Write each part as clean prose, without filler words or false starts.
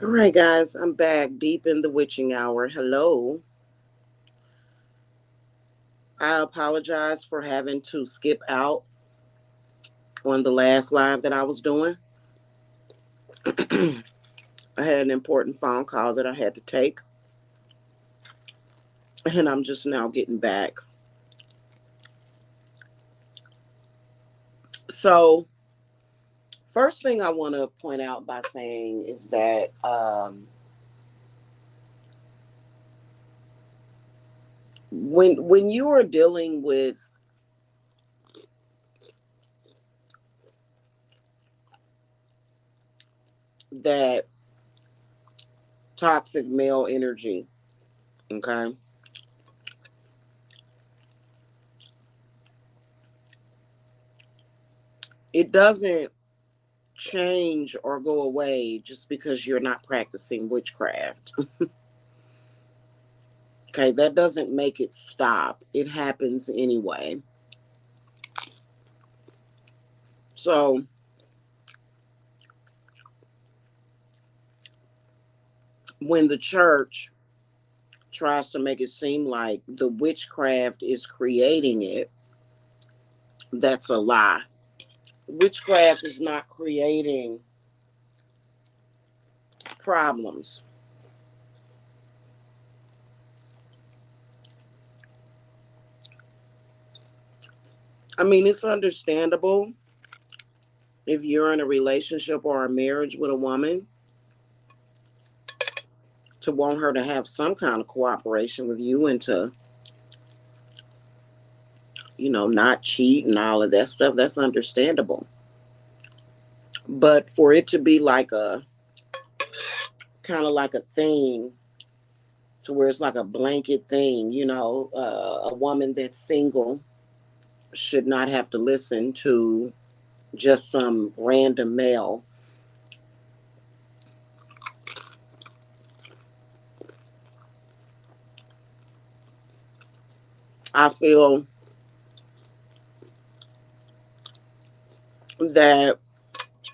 All right, guys, I'm back deep in the witching hour. Hello. I apologize for having to skip out on the last live that I was doing. I had an important phone call that I had to take, and I'm just now getting back. So, first thing I want to point out by saying is that when you are dealing with that toxic male energy, okay, it doesn't change or go away just because you're not practicing witchcraft. Okay, that doesn't make it stop. It happens anyway. So when the church tries to make it seem like the witchcraft is creating it, that's a lie. Witchcraft is not creating problems. I mean, it's understandable if you're in a relationship or a marriage with a woman to want her to have some kind of cooperation with you and to, not cheat and all of that stuff. That's understandable. But for it to be like a kind of like a thing to where it's like a blanket thing, a woman that's single should not have to listen to just some random male. I feel that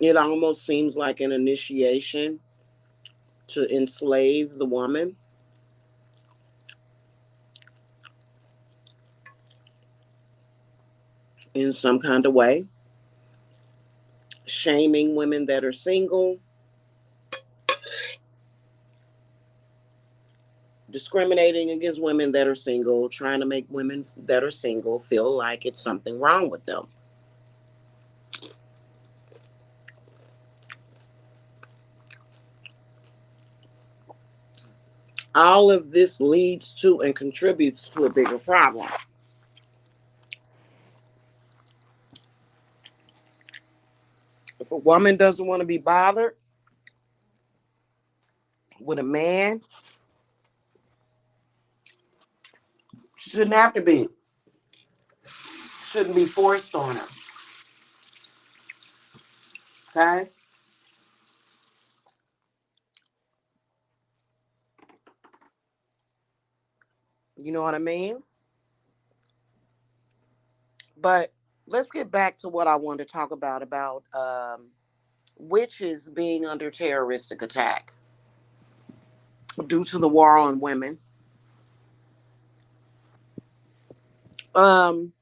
it almost seems like an initiation to enslave the woman in some kind of way, shaming women that are single, discriminating against women that are single, trying to make women that are single feel like it's something wrong with them. All of this leads to and contributes to a bigger problem. If a woman doesn't want to be bothered with a man, she shouldn't have to be. Shouldn't be forced on her. Okay? You know what I mean? But let's get back to what I wanted to talk about witches being under terroristic attack due to the war on women. Um,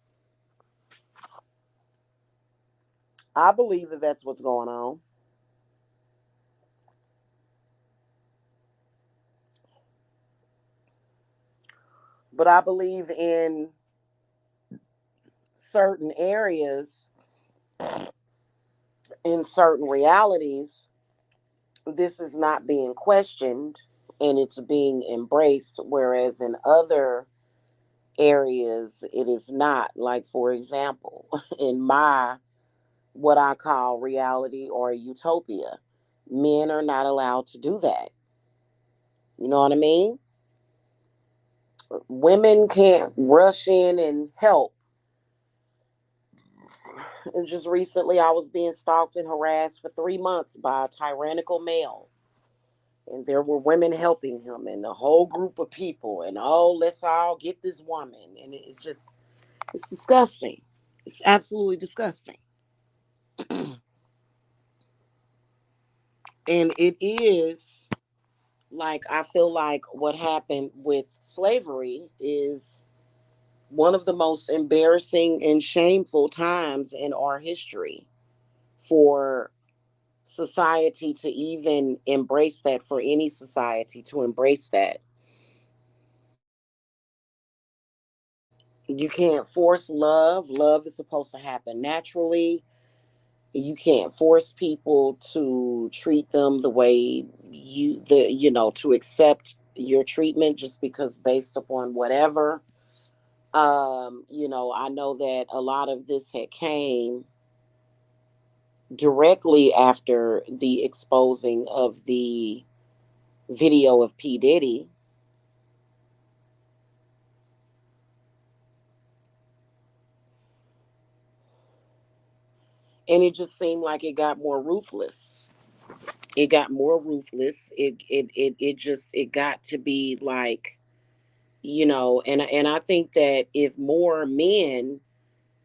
I believe that that's what's going on. But I believe in certain areas, in certain realities, this is not being questioned and it's being embraced, whereas in other areas it is not. Like, for example, in my what I call reality or utopia, men are not allowed to do that. You know what I mean? Women can't rush in and help. And just recently, I was being stalked and harassed for 3 months by a tyrannical male. And there were women helping him and a whole group of people. And oh, let's all get this woman. And it's disgusting. It's absolutely disgusting. And it is Like, I feel like what happened with slavery is one of the most embarrassing and shameful times in our history for society to even embrace that, for any society to embrace that. You can't force love. Love is supposed to happen naturally. You can't force people to treat them the way to accept your treatment just because based upon whatever. I know that a lot of this had came directly after the exposing of the video of P. Diddy. And it just seemed like it got more ruthless. It got more ruthless. It got to be like, and I think that if more men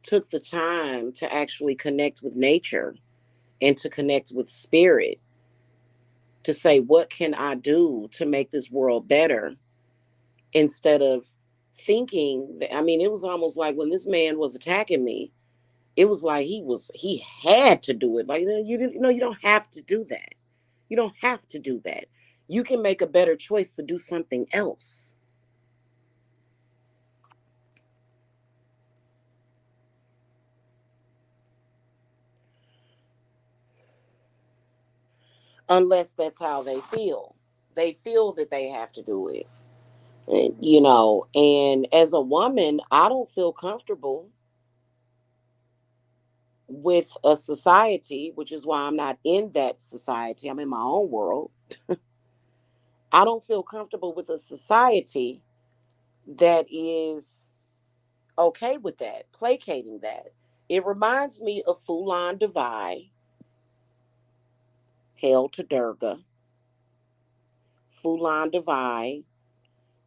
took the time to actually connect with nature and to connect with spirit, to say, what can I do to make this world better, instead of thinking that, I mean, it was almost like when this man was attacking me, it was like he had to do it. Like, you don't have to do that. You don't have to do that. You can make a better choice to do something else. Unless that's how they feel. They feel that they have to do it. And as a woman, I don't feel comfortable with a society, which is why I'm not in that society. I'm in my own world. I don't feel comfortable with a society that is okay with that, placating that. It reminds me of Fulan Devai, Hail to Durga. Fulan Devai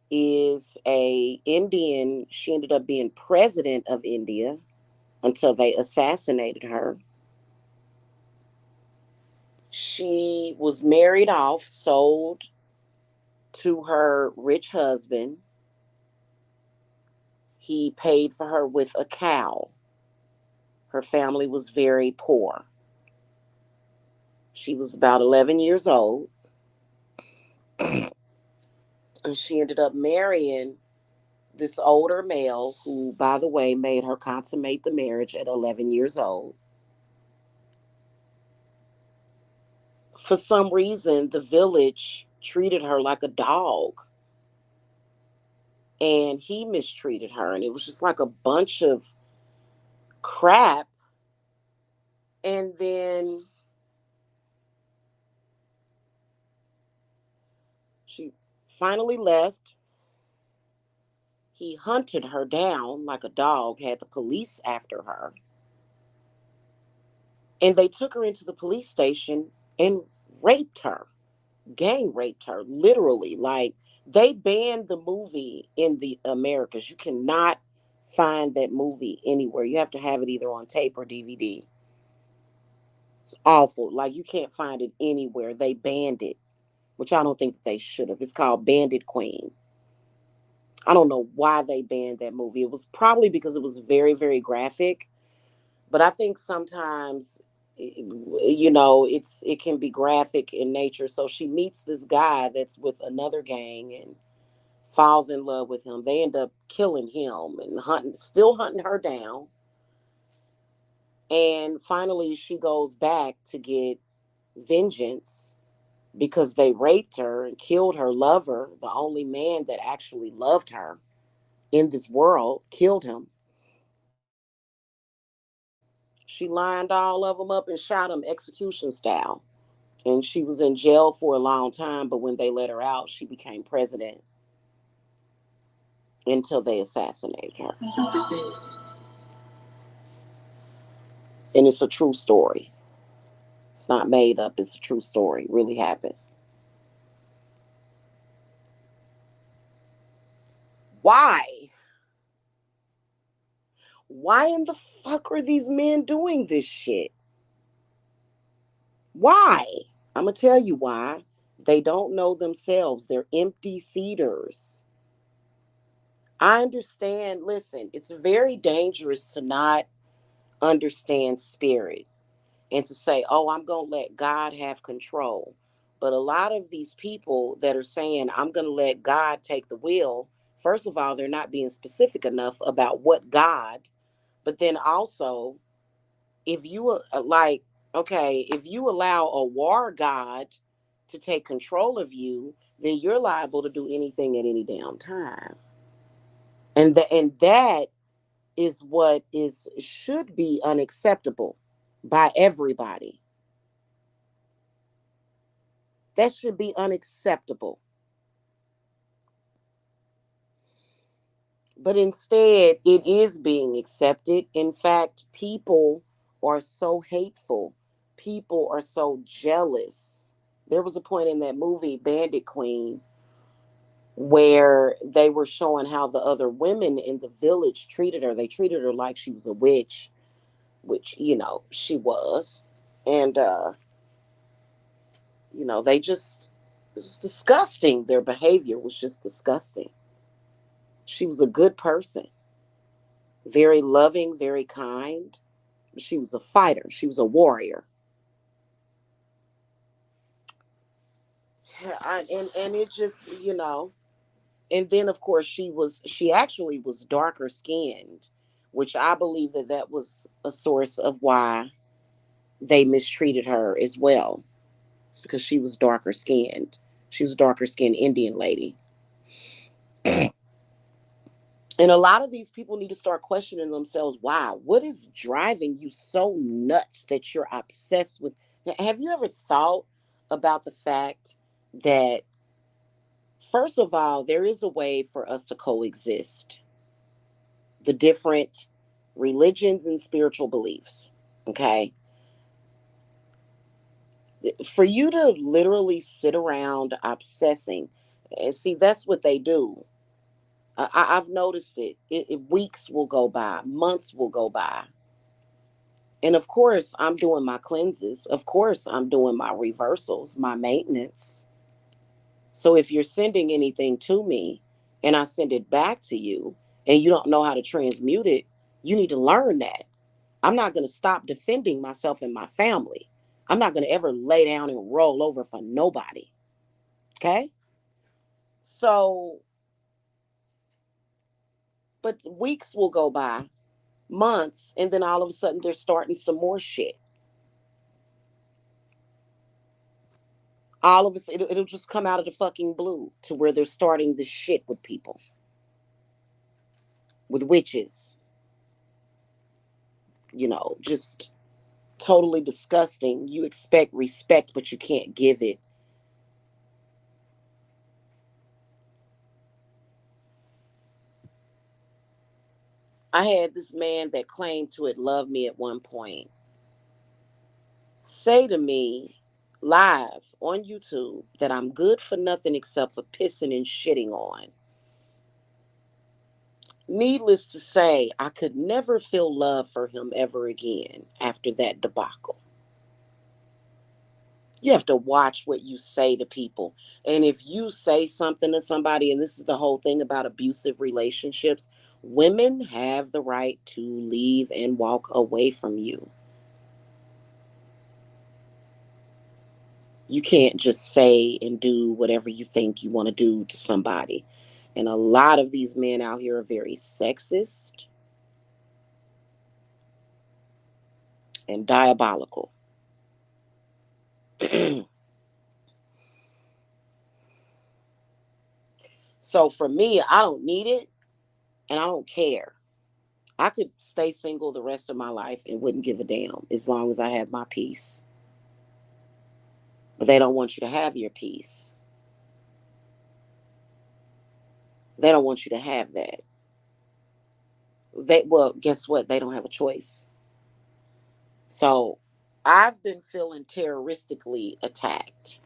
is a Indian. She ended up being president of India until they assassinated her. She was married off, sold to her rich husband. He paid for her with a cow. Her family was very poor. She was about 11 years old. And she ended up marrying this older male who, by the way, made her consummate the marriage at 11 years old. For some reason, the village treated her like a dog, and he mistreated her. And it was just like a bunch of crap. And then she finally left. He hunted her down like a dog, had the police after her. And they took her into the police station and raped her, gang raped her, literally. Like, they banned the movie in the Americas. You cannot find that movie anywhere. You have to have it either on tape or DVD. It's awful. Like, you can't find it anywhere. They banned it, which I don't think that they should have. It's called Bandit Queen. I don't know why they banned that movie. It was probably because it was very, very graphic. But I think sometimes, it can be graphic in nature. So she meets this guy that's with another gang and falls in love with him. They end up killing him and still hunting her down. And finally, she goes back to get vengeance because they raped her and killed her lover, the only man that actually loved her in this world, killed him. She lined all of them up and shot them execution style. And she was in jail for a long time, but when they let her out, she became president until they assassinated her. And it's a true story. It's not made up, it's a true story. It really happened. Why? Why in the fuck are these men doing this shit? Why? I'm going to tell you why. They don't know themselves. They're empty seaters. I understand. Listen, it's very dangerous to not understand spirit and to say, oh, I'm going to let God have control. But a lot of these people that are saying, I'm going to let God take the wheel, first of all, they're not being specific enough about what God, but then also, if you like, okay, if you allow a war God to take control of you, then you're liable to do anything at any damn time. And that is what is should be unacceptable by everybody. That should be unacceptable. But instead, it is being accepted. In fact, people are so hateful. People are so jealous. There was a point in that movie, Bandit Queen, where they were showing how the other women in the village treated her. They treated her like she was a witch, which, she was. And, they just, it was disgusting. Their behavior was just disgusting. She was a good person, very loving, very kind. She was a fighter. She was a warrior. And it just, and then of course she actually was darker skinned, which I believe that was a source of why they mistreated her as well. It's because she was darker skinned. She was a darker skinned Indian lady. And a lot of these people need to start questioning themselves. Wow, what is driving you so nuts that you're obsessed with? Have you ever thought about the fact that, first of all, there is a way for us to coexist, the different religions and spiritual beliefs? Okay. For you to literally sit around obsessing, and see, that's what they do. I've noticed weeks will go by, months will go by. And of course, I'm doing my cleanses. Of course, I'm doing my reversals, my maintenance. So if you're sending anything to me and I send it back to you and you don't know how to transmute it, you need to learn that. I'm not going to stop defending myself and my family. I'm not going to ever lay down and roll over for nobody. Okay? So, but weeks will go by, months, and then all of a sudden they're starting some more shit. All of us, it'll just come out of the fucking blue to where they're starting this shit with people, with witches, just totally disgusting. You expect respect, but you can't give it. I had this man that claimed to have loved me at one point say to me live on YouTube that I'm good for nothing except for pissing and shitting on. Needless to say, I could never feel love for him ever again after that debacle. You have to watch what you say to people. And if you say something to somebody, and this is the whole thing about abusive relationships, women have the right to leave and walk away from you. You can't just say and do whatever you think you want to do to somebody. And a lot of these men out here are very sexist and diabolical. So for me, I don't need it and I don't care. I could stay single the rest of my life and wouldn't give a damn as long as I have my peace. But they don't want you to have your peace. They don't want you to have that. Well, guess what? They don't have a choice. So I've been feeling terroristically attacked.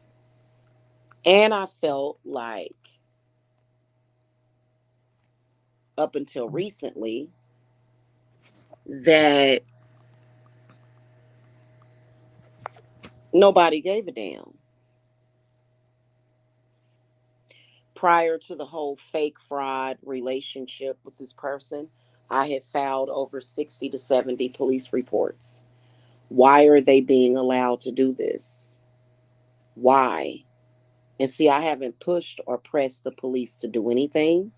And I felt like up until recently that nobody gave a damn. Prior to the whole fake fraud relationship with this person, I had filed over 60 to 70 police reports. Why are they being allowed to do this? Why? And see, I haven't pushed or pressed the police to do anything,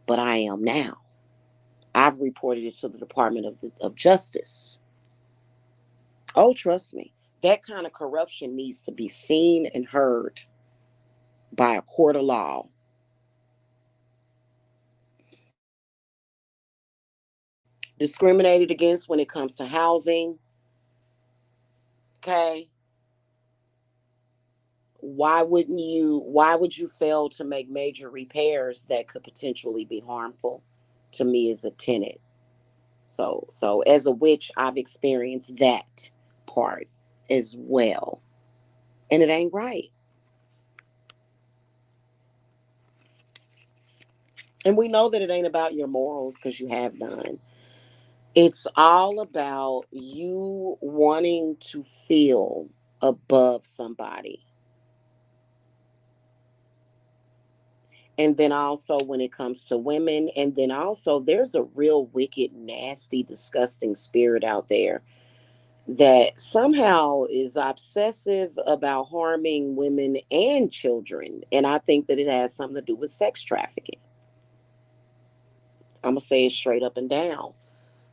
but I am now. I've reported it to the Department of Justice. Oh, trust me. That kind of corruption needs to be seen and heard by a court of law. Discriminated against when it comes to housing. Okay. Why would you fail to make major repairs that could potentially be harmful to me as a tenant? So as a witch, I've experienced that part as well. And it ain't right. And we know that it ain't about your morals because you have none. It's all about you wanting to feel above somebody. And then also when it comes to women, and then also there's a real wicked, nasty, disgusting spirit out there that somehow is obsessive about harming women and children. And I think that it has something to do with sex trafficking. I'm going to say it straight up and down.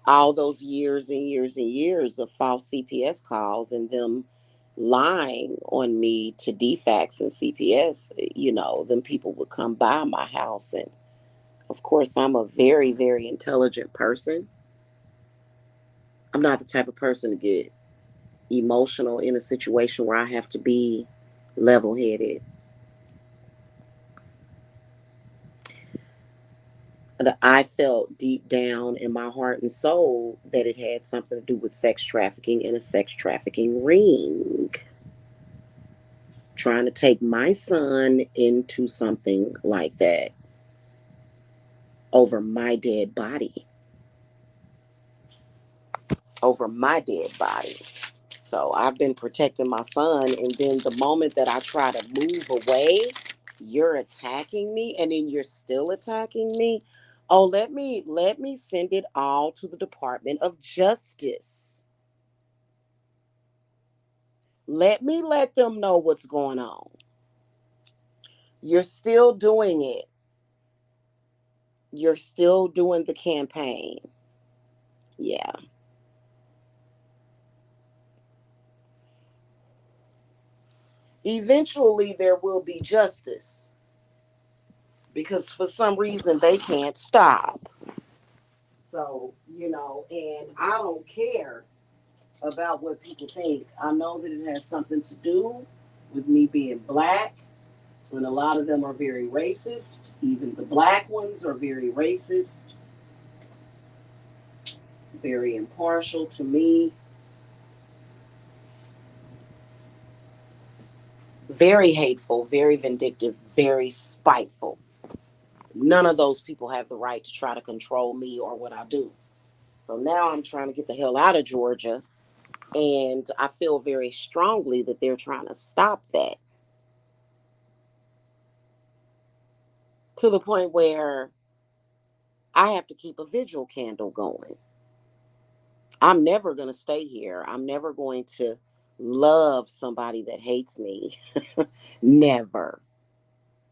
All those years and years and years of false CPS calls and them lying on me to DFAX and CPS, them people would come by my house. And of course, I'm a very, very intelligent person. I'm not the type of person to get emotional in a situation where I have to be level headed. I felt deep down in my heart and soul that it had something to do with sex trafficking and a sex trafficking ring. Trying to take my son into something like that over my dead body. Over my dead body. So I've been protecting my son, and then the moment that I try to move away, you're attacking me, and then you're still attacking me. Oh, let me send it all to the Department of Justice. Let them know what's going on. You're still doing it. You're still doing the campaign. Yeah. Eventually there will be justice because for some reason they can't stop. So, and I don't care about what people think. I know that it has something to do with me being black, and a lot of them are very racist. Even the black ones are very racist, very impartial to me, very hateful, very vindictive, very spiteful. None of those people have the right to try to control me or what I do. So now I'm trying to get the hell out of Georgia. And I feel very strongly that they're trying to stop that to the point where I have to keep a vigil candle going. I'm never going to stay here. I'm never going to love somebody that hates me. Never.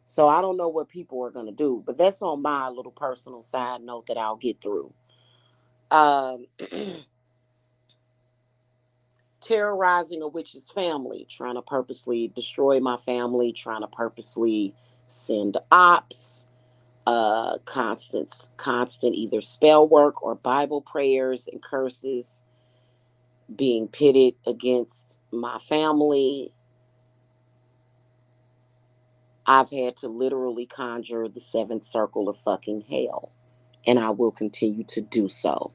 So I don't know what people are going to do, but that's on my little personal side note that I'll get through. Um, Terrorizing a witch's family, trying to purposely destroy my family, trying to purposely send ops, constant either spell work or Bible prayers and curses being pitted against my family. I've had to literally conjure the seventh circle of fucking hell, and I will continue to do so.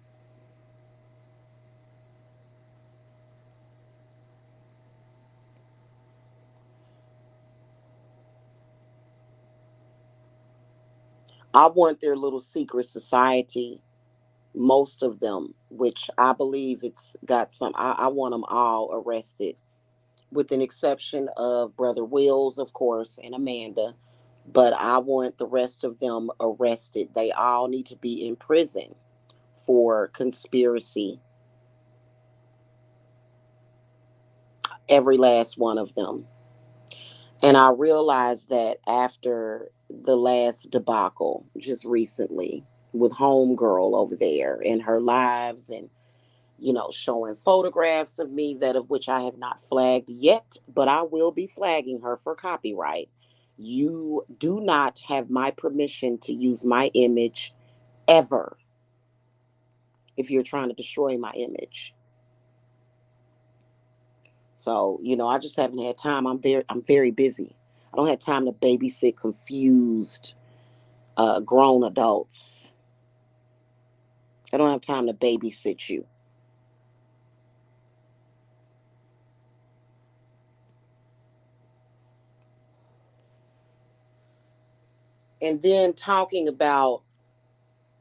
I want their little secret society, most of them, which I believe it's got some, I want them all arrested, with an exception of Brother Wills, of course, and Amanda. but I want the rest of them arrested. They all need to be in prison for conspiracy, every last one of them. And I realized that after the last debacle, just recently, with Homegirl over there and her lives, and showing photographs of me, that of which I have not flagged yet, but I will be flagging her for copyright. You do not have my permission to use my image ever if you're trying to destroy my image. So, I just haven't had time. I'm very busy. I don't have time to babysit confused grown adults. I don't have time to babysit you. And then talking about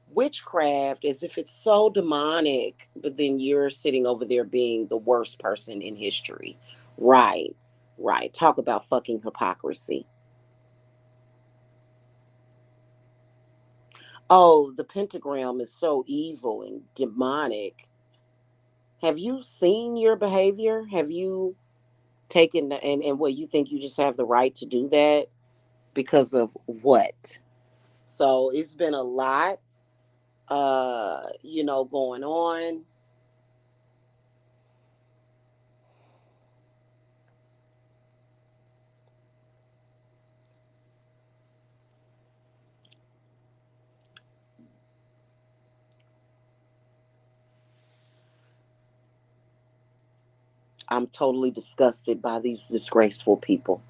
witchcraft as if it's so demonic, but then you're sitting over there being the worst person in history. Right, right. Talk about fucking hypocrisy. Oh, the pentagram is so evil and demonic. Have you seen your behavior? Have you taken and what, you think you just have the right to do that because of what? So it's been a lot going on. I'm totally disgusted by these disgraceful people.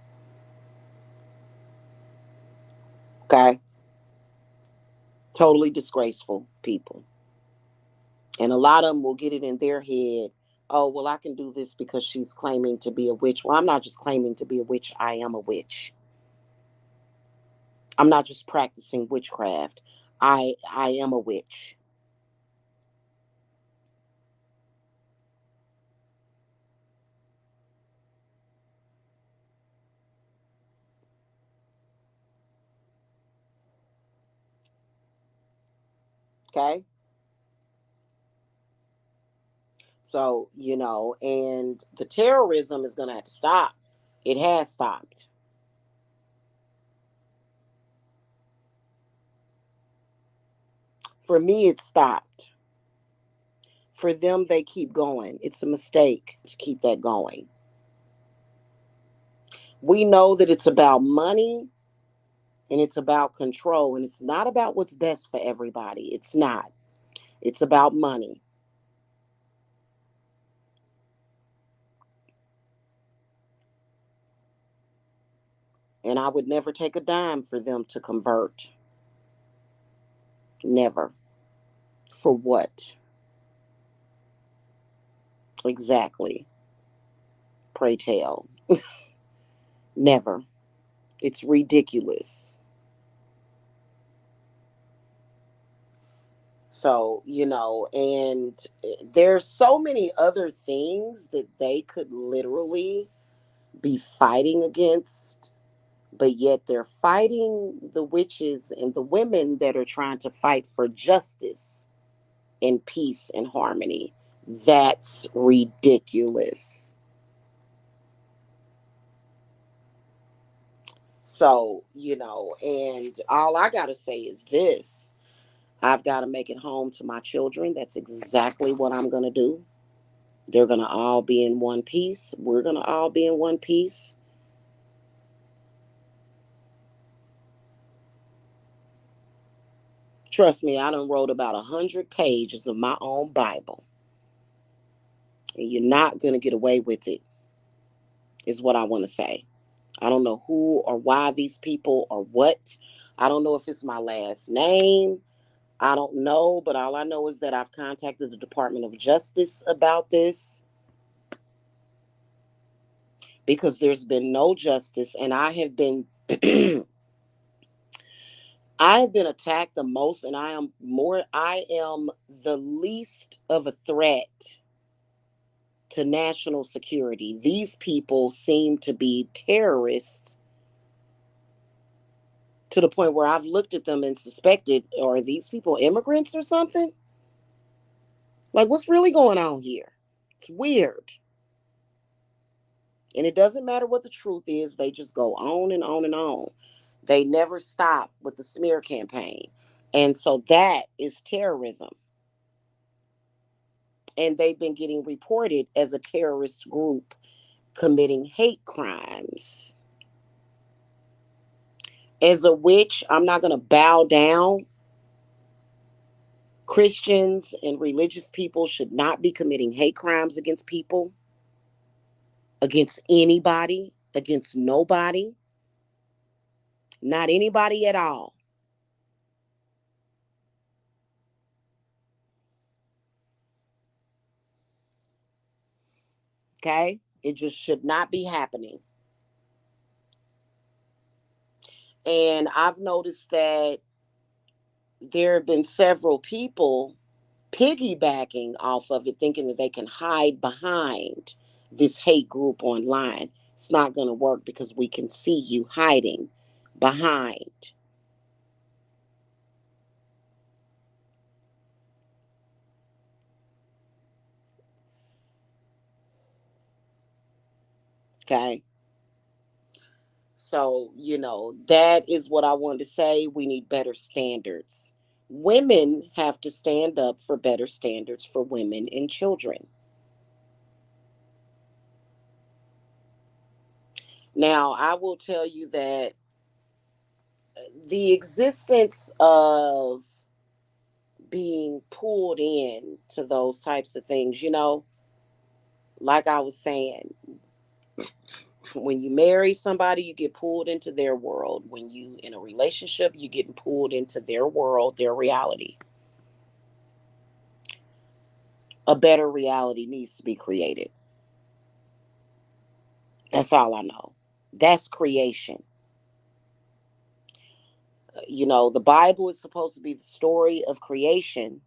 Okay? Totally disgraceful people. And a lot of them will get it in their head. Oh, well, I can do this because she's claiming to be a witch. Well, I'm not just claiming to be a witch. I am a witch. I'm not just practicing witchcraft. I am a witch. Okay? So, and the terrorism is going to have to stop. It has stopped. For me, it stopped. For them, they keep going. It's a mistake to keep that going. We know that it's about money and it's about control, and it's not about what's best for everybody. It's not. It's about money. And I would never take a dime for them to convert. Never. For what? Exactly. Pray tell. Never. It's ridiculous. So, and there's so many other things that they could literally be fighting against, but yet they're fighting the witches and the women that are trying to fight for justice and peace and harmony. That's ridiculous. So, and all I got to say is this: I've got to make it home to my children. That's exactly what I'm going to do. They're going to all be in one piece. We're going to all be in one piece. Trust me, I done wrote about 100 pages of my own Bible. And you're not going to get away with it, is what I want to say. I don't know who or why these people or what. I don't know if it's my last name. I don't know, but all I know is that I've contacted the Department of Justice about this because there's been no justice, and I have been I have been attacked the most, and I am the least of a threat to national security. These people seem to be terrorists to the point where I've looked at them and suspected, are these people immigrants or something? Like, what's really going on here? It's weird. And it doesn't matter what the truth is, they just go on and on and on. They never stop with the smear campaign. And so that is terrorism. And they've been getting reported as a terrorist group committing hate crimes. As a witch, I'm not going to bow down. Christians and religious people should not be committing hate crimes against people, against anybody, against nobody, not anybody at all. Okay? It just should not be happening. And I've noticed that there have been several people piggybacking off of it, thinking that they can hide behind this hate group online. It's not going to work because we can see you hiding behind. Okay. So, that is what I wanted to say. We need better standards. Women have to stand up for better standards for women and children. Now, I will tell you that the existence of being pulled in to those types of things, like I was saying, when you marry somebody, you get pulled into their world. When you in a relationship, you getting pulled into their world, their reality. A better reality needs to be created. That's all I know. That's creation. The Bible is supposed to be the story of creation.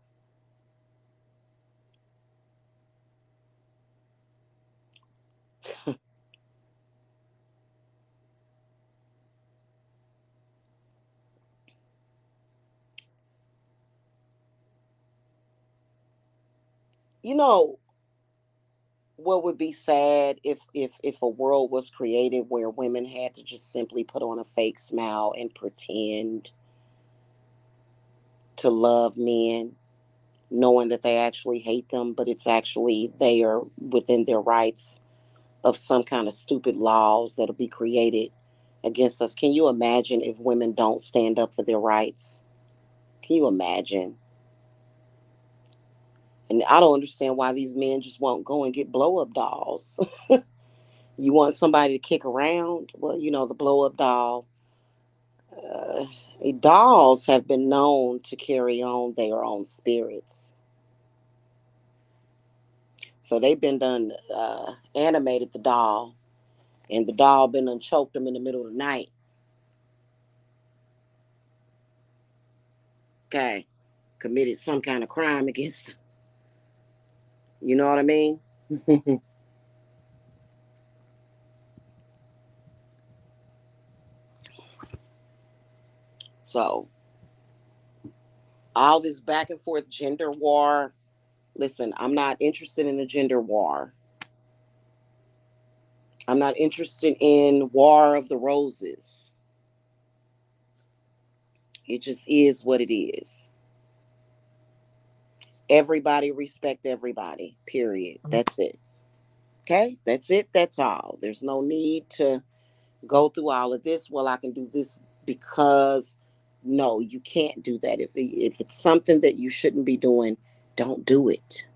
You know what would be sad if a world was created where women had to just simply put on a fake smile and pretend to love men, knowing that they actually hate them, but it's actually they are within their rights of some kind of stupid laws that'll be created against us. Can you imagine if women don't stand up for their rights? Can you imagine? And I don't understand why these men just won't go and get blow up dolls. You want somebody to kick around? Well, the blow up doll. Uh, Dolls have been known to carry on their own spirits. So they've been done animated the doll, and the doll been done choked them in the middle of the night. Okay, committed some kind of crime against them. You know what I mean? So all this back and forth gender war. Listen, I'm not interested in a gender war. I'm not interested in War of the Roses. It just is what it is. Everybody respect everybody. Period. That's it. Okay? That's it. That's all. There's no need to go through all of this. Well, I can do this because no, you can't do that. If it's something that you shouldn't be doing, don't do it.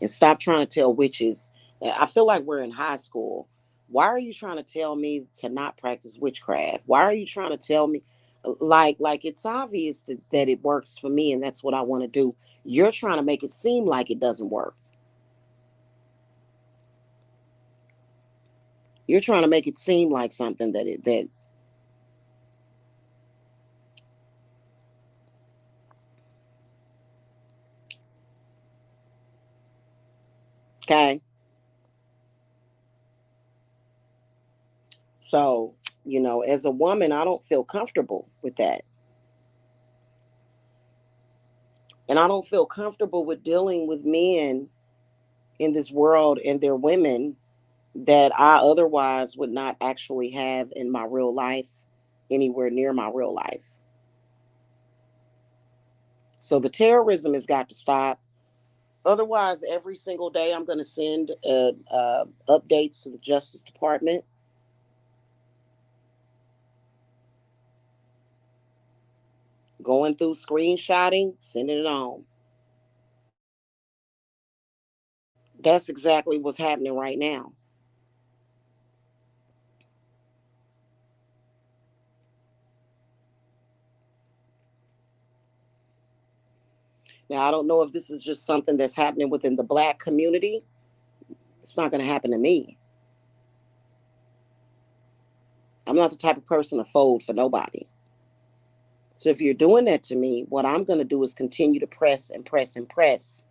And stop trying to tell witches. I feel like we're in high school. Why are you trying to tell me to not practice witchcraft? Why are you trying to tell me like it's obvious that it works for me and that's what I want to do. You're trying to make it seem like it doesn't work. You're trying to make it seem like something that okay. So As a woman, I don't feel comfortable with that. And I don't feel comfortable with dealing with men in this world and their women that I otherwise would not actually have in my real life, anywhere near my real life. So the terrorism has got to stop. Otherwise, every single day I'm going to send updates to the Justice Department, going through screenshotting, sending it on. That's exactly what's happening right now. Now, I don't know if this is just something that's happening within the Black community. It's not going to happen to me. I'm not the type of person to fold for nobody. So if you're doing that to me, what I'm going to do is continue to press and press and press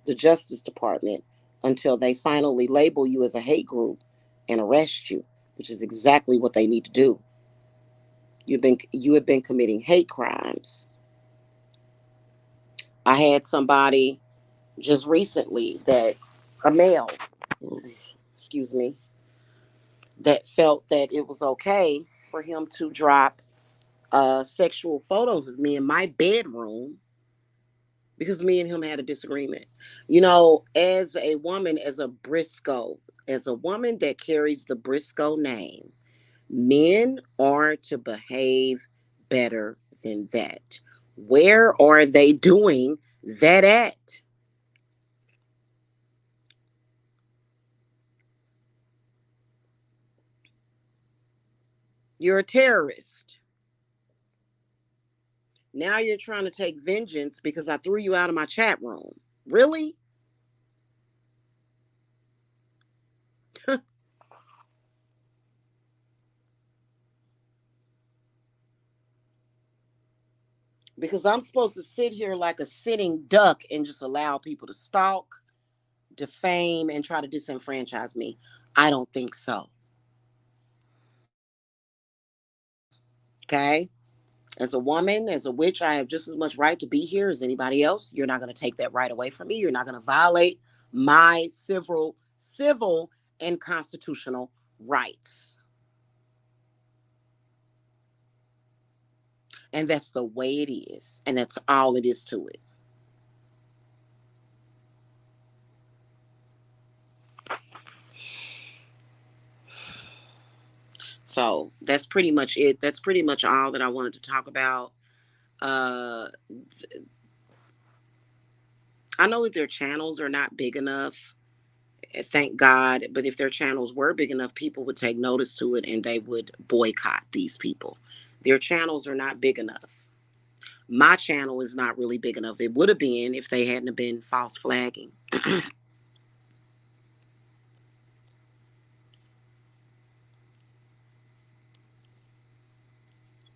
the Justice Department until they finally label you as a hate group and arrest you, which is exactly what they need to do. You have been committing hate crimes. I had somebody just recently, that a male, excuse me, that felt that it was okay for him to drop sexual photos of me in my bedroom because me and him had a disagreement. As a woman, as a woman that carries the Briscoe name, men are to behave better than that. Where are they doing that at? You're a terrorist. Now you're trying to take vengeance because I threw you out of my chat room. Really? Because I'm supposed to sit here like a sitting duck and just allow people to stalk, defame, and try to disenfranchise me. I don't think so. Okay? As a woman, as a witch, I have just as much right to be here as anybody else. You're not going to take that right away from me. You're not going to violate my civil and constitutional rights. And that's the way it is. And that's all it is to it. So that's pretty much it. That's pretty much all that I wanted to talk about. Uh, I know that their channels are not big enough, thank God, but if their channels were big enough, people would take notice to it and they would boycott these people. Their channels are not big enough. My channel is not really big enough. It would have been if they hadn't been false flagging.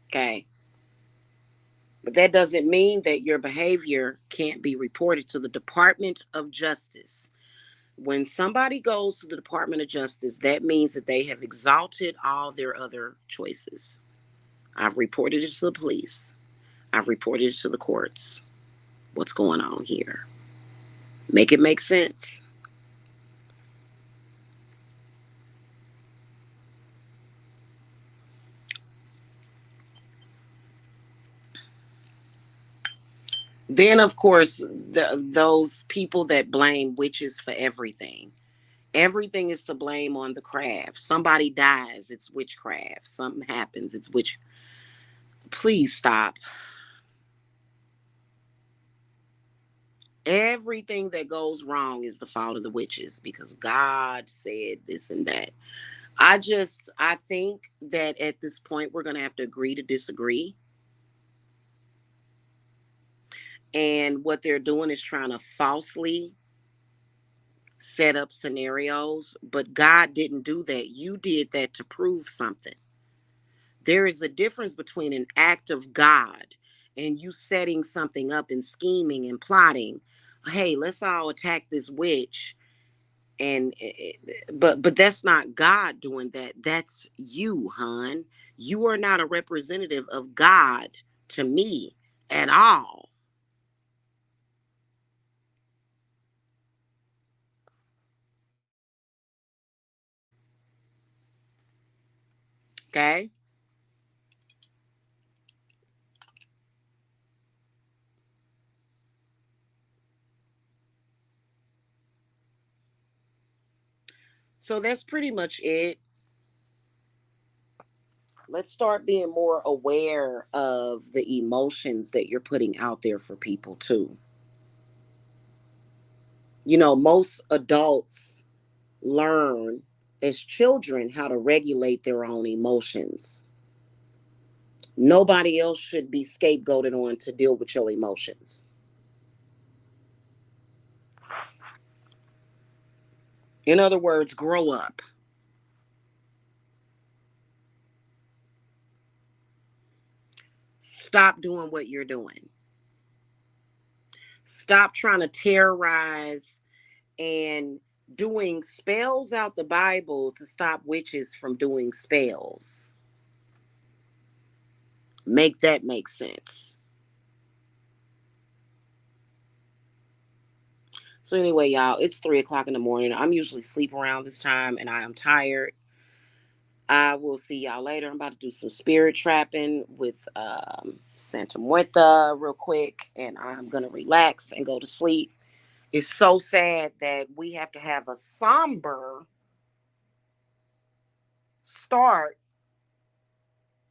Okay. But that doesn't mean that your behavior can't be reported to the Department of Justice. When somebody goes to the Department of Justice, that means that they have exalted all their other choices. I've reported it to the police. I've reported it to the courts. What's going on here? Make it make sense. Then, of course, those people that blame witches for everything. Everything is to blame on the craft. Somebody dies, it's witchcraft. Something happens, it's witch. Please stop. Everything that goes wrong is the fault of the witches because God said this and that. I think that at this point we're going to have to agree to disagree. And what they're doing is trying to falsely set up scenarios, but God didn't do that. You did that to prove something. There is a difference between an act of God and you setting something up and scheming and plotting. Hey, let's all attack this witch And but that's not God doing that. That's you, hon. You are not a representative of God to me at all. Okay? So that's pretty much it. Let's start being more aware of the emotions that you're putting out there for people too. Most adults learn as children how to regulate their own emotions. Nobody else should be scapegoated on to deal with your emotions. In other words, grow up. Stop doing what you're doing. Stop trying to terrorize and doing spells out the Bible to stop witches from doing spells. Make that make sense. So anyway, y'all, it's 3 o'clock in the morning. I'm usually sleep around this time and I am tired. I will see y'all later. I'm about to do some spirit trapping with Santa Muerta real quick, and I'm gonna relax and go to sleep. It's so sad that we have to have a somber start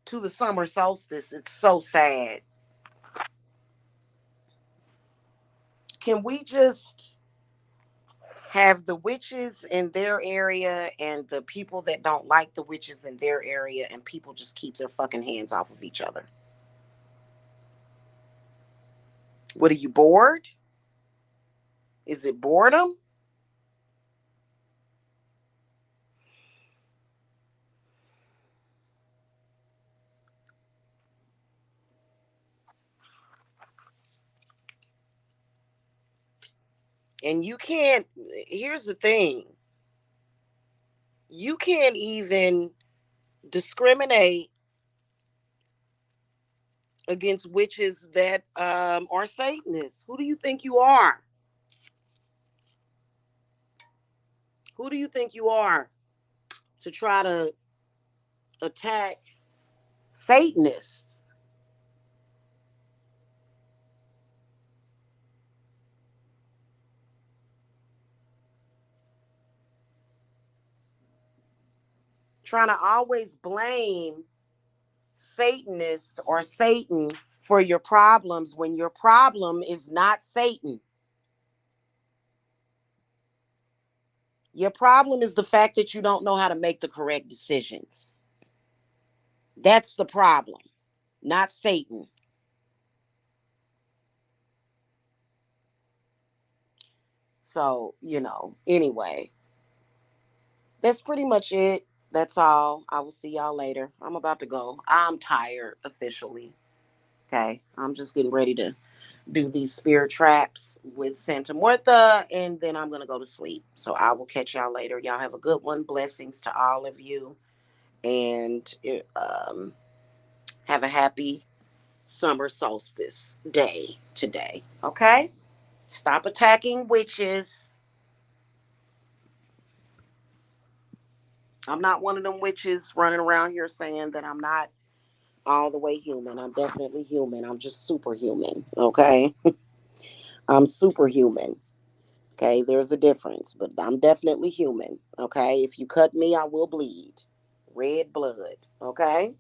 to the summer solstice. It's so sad. Can we just have the witches in their area and the people that don't like the witches in their area, and people just keep their fucking hands off of each other? What, are you bored? Is it boredom? And you can't, here's the thing, you can't even discriminate against witches that are Satanists. Who do you think you are? Who do you think you are to try to attack Satanists? Trying to always blame Satanists or Satan for your problems when your problem is not Satan. Your problem is the fact that you don't know how to make the correct decisions. That's the problem, not Satan. So, anyway, that's pretty much it. That's all. I will see y'all later. I'm about to go. I'm tired officially. Okay. I'm just getting ready to do these spirit traps with Santa Muerta, and then I'm going to go to sleep. So I will catch y'all later. Y'all have a good one. Blessings to all of you. And have a happy summer solstice day today. Okay? Stop attacking witches. I'm not one of them witches running around here saying that I'm not all the way human. I'm definitely human. I'm just superhuman. Okay? I'm superhuman. Okay? There's a difference, but I'm definitely human. Okay? If you cut me, I will bleed. Red blood. Okay?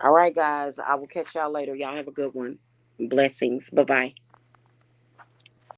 All right, guys. I will catch y'all later. Y'all have a good one. Blessings. Bye bye.